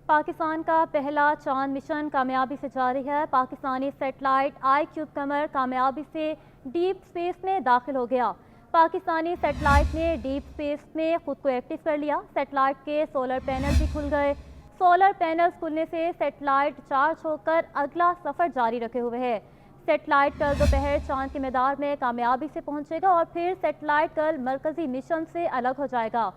پاکستان کا پہلا چاند مشن کامیابی سے جاری ہے۔ پاکستانی سیٹلائٹ آئی کیوب قمر کامیابی سے ڈیپ اسپیس میں داخل ہو گیا۔ پاکستانی سیٹلائٹ نے ڈیپ اسپیس میں خود کو ایکٹیو کر لیا۔ سیٹلائٹ کے سولر پینل بھی کھل گئے۔ سولر پینلز کھلنے سے سیٹلائٹ چارج ہو کر اگلا سفر جاری رکھے ہوئے ہے۔ سیٹلائٹ کل دوپہر چاند کے مدار میں کامیابی سے پہنچے گا اور پھر سیٹلائٹ کل مرکزی مشن سے الگ ہو جائے گا۔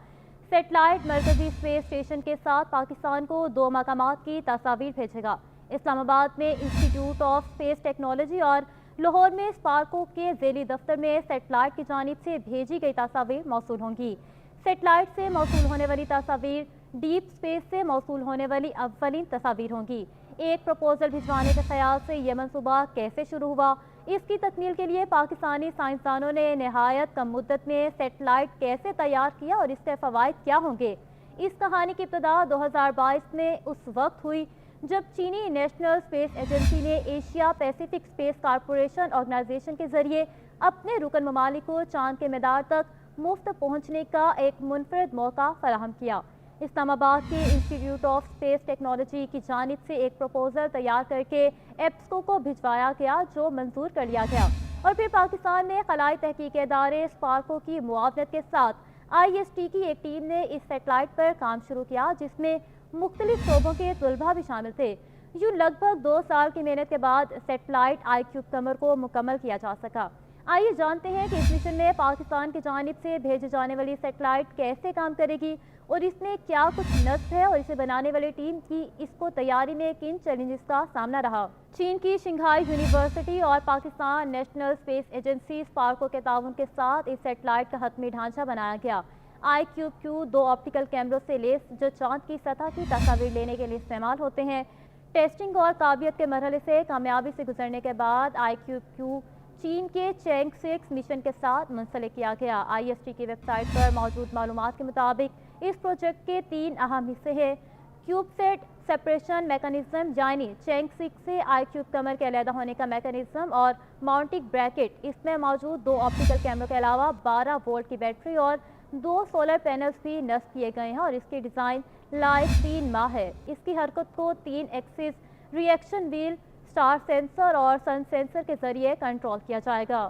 سیٹلائٹ مرکزی اسپیس اسٹیشن کے ساتھ پاکستان کو 2 مقامات کی تصاویر بھیجے گا۔ اسلام آباد میں انسٹی ٹیوٹ آف اسپیس ٹیکنالوجی اور لاہور میں اسپارکو کے ذیلی دفتر میں سیٹلائٹ کی جانب سے بھیجی گئی تصاویر موصول ہوں گی۔ سیٹلائٹ سے موصول ہونے والی تصاویر ڈیپ اسپیس سے موصول ہونے والی اولین تصاویر ہوں گی۔ ایک پروپوزل بھجوانے کے خیال سے یہ منصوبہ کیسے شروع ہوا؟ اس کی تکمیل کے لیے پاکستانی سائنسدانوں نے نہایت کم مدت میں سیٹلائٹ کیسے تیار کیا اور اس کے فوائد کیا ہوں گے؟ اس کہانی کی ابتدا 2022 میں اس وقت ہوئی جب چینی نیشنل اسپیس ایجنسی نے Asia Pacific space corporation organisation کے ذریعے اپنے رکن ممالک کو چاند کے مدار تک مفت پہنچنے کا ایک منفرد موقع فراہم کیا۔ اسلام آباد کے انسٹی ٹیوٹ آف اسپیس ٹیکنالوجی کی جانب سے ایک پروپوزل تیار کر کے ایپسکو کو بھجوایا گیا جو منظور کر لیا گیا، اور پھر پاکستان میں خلائی تحقیقی ادارے اسپارکو کی معاونت کے ساتھ IST کی ایک ٹیم نے اس سیٹلائٹ پر کام شروع کیا جس میں مختلف شعبوں کے طلباء بھی شامل تھے۔ یوں لگ بھگ 2 سال کی محنت کے بعد سیٹلائٹ آئی کیوب قمر کو مکمل کیا جا سکا۔ آئیے جانتے ہیں کہ اس مشن میں پاکستان کی جانب سے بھیجی جانے والی سیٹلائٹ کیسے کام کرے گی اور اس میں کیا کچھ نصب ہے اور اسے بنانے والی ٹیم کی اس کو تیاری میں کن چیلنجز کا سامنا رہا۔ چین کی شنگھائی یونیورسٹی اور پاکستان نیشنل اسپیس ایجنسی اسپارکو کے تعاون کے ساتھ اس سیٹلائٹ کا حتمی ڈھانچہ بنایا گیا۔ آئی کیوب کیو 2 آپٹیکل کیمروں سے لیس جو چاند کی سطح کی تصاویر لینے کے لیے استعمال ہوتے ہیں۔ ٹیسٹنگ اور قابلیت کے مرحلے سے کامیابی سے گزرنے کے بعد آئی کیوب کیو چین کے چینگ 6 مشن کے ساتھ منسلک کیا گیا۔ IST کی ویب سائٹ پر موجود معلومات کے مطابق اس پروجیکٹ کے 3 اہم حصے ہیں: کیوب سیٹ سیپریشن میکانزم یعنی چینگ 6 سے آئی کیوب قمر کے علیحدہ ہونے کا میکانزم، اور ماؤنٹنگ بریکٹ۔ اس میں موجود 2 آپٹیکل کیمروں کے علاوہ 12 وولٹ کی بیٹری اور 2 سولر پینلز بھی نصب کیے گئے ہیں، اور اس کی ڈیزائن لائف 3 ماہ ہے۔ اس کی حرکت کو 3 ایکسس ری ایکشن ویل، سٹار سینسر اور سن سینسر کے ذریعے کنٹرول کیا جائے گا۔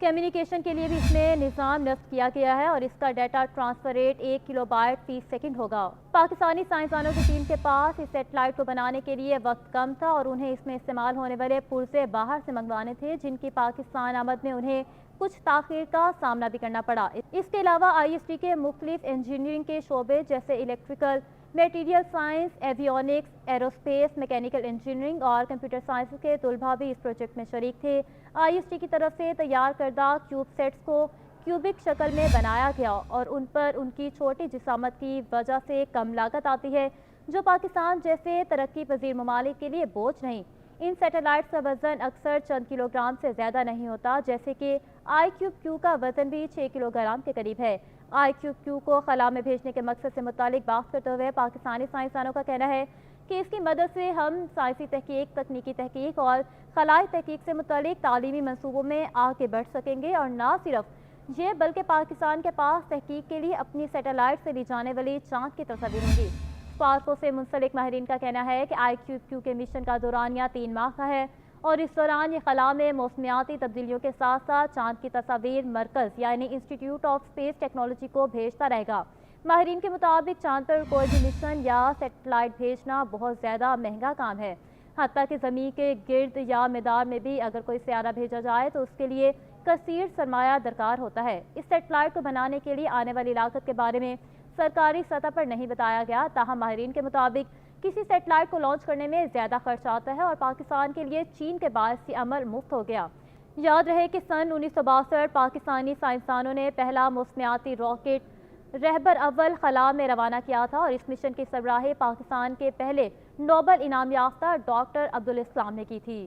کمیونیکیشن کے لیے بھی اس میں نظام نصب کیا گیا ہے اور اس کا ڈیٹا ٹرانسفر ریٹ 1 کلو بائٹ فی سیکنڈ ہوگا۔ پاکستانی سائنسدانوں کی ٹیم کے پاس اس سیٹلائٹ کو بنانے کے لیے وقت کم تھا اور انہیں اس میں استعمال ہونے والے پرزے باہر سے منگوانے تھے جن کی پاکستان آمد میں انہیں کچھ تاخیر کا سامنا بھی کرنا پڑا۔ اس کے علاوہ IST کے مختلف انجینئرنگ کے شعبے جیسے electrical, material science, avionics, aerospace, mechanical engineering اور کمپیوٹر سائنس کے طلباء بھی اس پروجیکٹ میں شریک تھے۔ IST کی طرف سے تیار کردہ کیوب سیٹس کو کیوبک شکل میں بنایا گیا اور ان پر ان کی چھوٹی جسامت کی وجہ سے کم لاگت آتی ہے جو پاکستان جیسے ترقی پذیر ممالک کے لیے بوجھ نہیں۔ ان سیٹلائٹس کا وزن اکثر چند کلو گرام سے زیادہ نہیں ہوتا، جیسے کہ آئی کیوب کیو کا وزن بھی 6 کلو گرام کے قریب ہے۔ آئی کیوب کیو کو خلا میں بھیجنے کے مقصد سے متعلق بات کرتے ہوئے پاکستانی سائنسدانوں کا کہنا ہے کہ اس کی مدد سے ہم سائنسی تحقیق، تکنیکی تحقیق اور خلائی تحقیق سے متعلق تعلیمی منصوبوں میں آگے بڑھ سکیں گے، اور نہ صرف یہ بلکہ پاکستان کے پاس تحقیق کے لیے اپنی سیٹلائٹ سے لی جانے والی چاند کی تصاویر ہوں گی۔ اسپارکو سے منسلک ماہرین کا کہنا ہے کہ آئی کیوب کیو کے مشن کا دورانیہ 3 ماہ کا ہے اور اس دوران یہ خلا میں موسمیاتی تبدیلیوں کے ساتھ ساتھ چاند کی تصاویر مرکز یعنی انسٹی ٹیوٹ آف اسپیس ٹیکنالوجی کو بھیجتا رہے گا۔ ماہرین کے مطابق چاند پر کوئی بھی مشن یا سیٹلائٹ بھیجنا بہت زیادہ مہنگا کام ہے، حتیٰ کہ زمین کے گرد یا مدار میں بھی اگر کوئی سیارہ بھیجا جائے تو اس کے لیے کثیر سرمایہ درکار ہوتا ہے۔ اس سیٹلائٹ کو بنانے کے لیے آنے والی لاگت کے بارے میں سرکاری سطح پر نہیں بتایا گیا، تاہم ماہرین کے مطابق کسی سیٹلائٹ کو لانچ کرنے میں زیادہ خرچ آتا ہے اور پاکستان کے لیے چین کے باعث یہ عمل مفت ہو گیا۔ یاد رہے کہ سن 1962 پاکستانی سائنسدانوں نے پہلا موسمیاتی راکٹ رہبر اول خلا میں روانہ کیا تھا اور اس مشن کی سربراہی پاکستان کے پہلے نوبل انعام یافتہ ڈاکٹر عبدالاسلام نے کی تھی۔